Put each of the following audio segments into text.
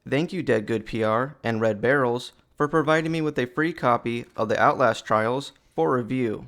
Thank you Dead Good PR and Red Barrels for providing me with a free copy of the Outlast Trials for review.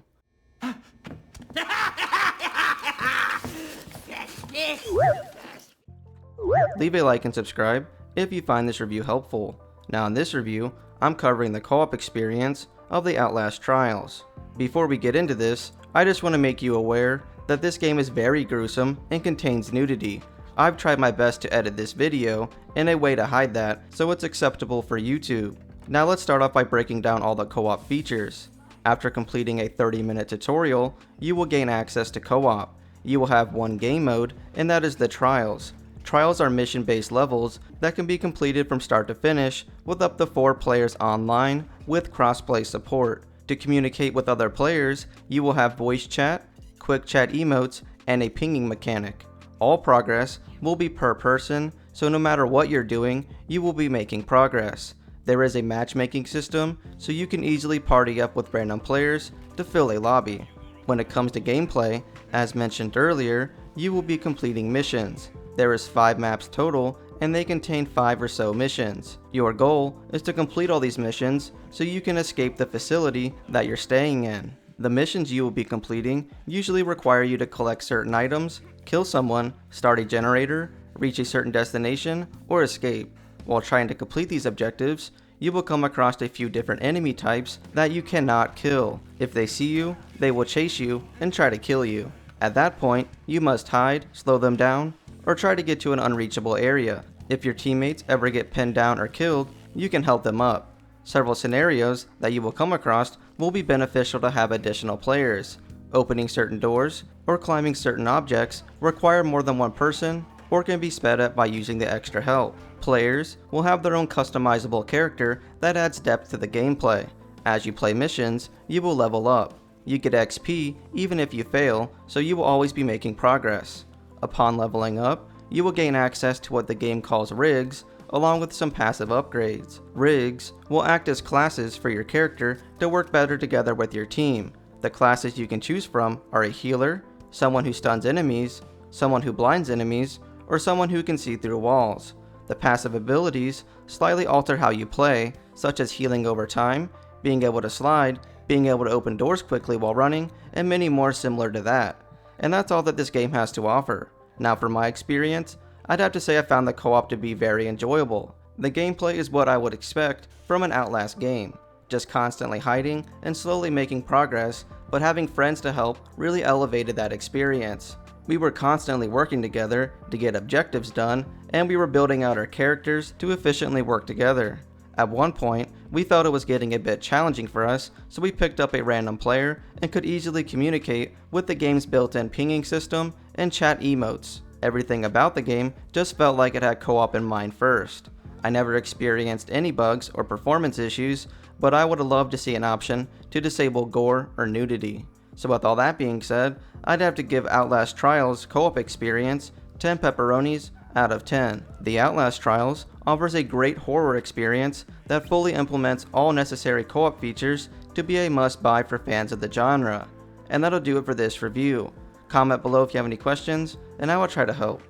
Leave a like and subscribe if you find this review helpful. Now in this review, I'm covering the co-op experience of the Outlast Trials. Before we get into this, I just want to make you aware that this game is very gruesome and contains nudity. I've tried my best to edit this video in a way to hide that so it's acceptable for YouTube. Now let's start off by breaking down all the co-op features. After completing a 30-minute tutorial, you will gain access to co-op. You will have one game mode, and that is the Trials. Trials are mission-based levels that can be completed from start to finish with up to 4 players online with crossplay support. To communicate with other players, you will have voice chat, quick chat emotes, and a pinging mechanic. All progress will be per person, so no matter what you're doing, you will be making progress. There is a matchmaking system, so you can easily party up with random players to fill a lobby. When it comes to gameplay, as mentioned earlier, you will be completing missions. There is 5 maps total, and they contain 5 or so missions. Your goal is to complete all these missions so you can escape the facility that you're staying in. The missions you will be completing usually require you to collect certain items, kill someone, start a generator, reach a certain destination, or escape. While trying to complete these objectives, you will come across a few different enemy types that you cannot kill. If they see you, they will chase you and try to kill you. At that point, you must hide, slow them down, or try to get to an unreachable area. If your teammates ever get pinned down or killed, you can help them up. Several scenarios that you will come across will be beneficial to have additional players. Opening certain doors or climbing certain objects require more than one person or can be sped up by using the extra help. Players will have their own customizable character that adds depth to the gameplay. As you play missions, you will level up. You get XP even if you fail, so you will always be making progress. Upon leveling up, you will gain access to what the game calls rigs, along with some passive upgrades. Rigs will act as classes for your character to work better together with your team. The classes you can choose from are a healer, someone who stuns enemies, someone who blinds enemies, or someone who can see through walls. The passive abilities slightly alter how you play, such as healing over time, being able to slide, being able to open doors quickly while running, and many more similar to that. And that's all that this game has to offer. Now for my experience, I'd have to say I found the co-op to be very enjoyable. The gameplay is what I would expect from an Outlast game. Just constantly hiding and slowly making progress, but having friends to help really elevated that experience. We were constantly working together to get objectives done, and we were building out our characters to efficiently work together. At one point, we felt it was getting a bit challenging for us, so we picked up a random player and could easily communicate with the game's built-in pinging system and chat emotes. Everything about the game just felt like it had co-op in mind first. I never experienced any bugs or performance issues, but I would have loved to see an option to disable gore or nudity. So with all that being said, I'd have to give Outlast Trials co-op experience 10 pepperonis out of 10. The Outlast Trials offers a great horror experience that fully implements all necessary co-op features to be a must-buy for fans of the genre. And that'll do it for this review. Comment below if you have any questions, and I will try to help.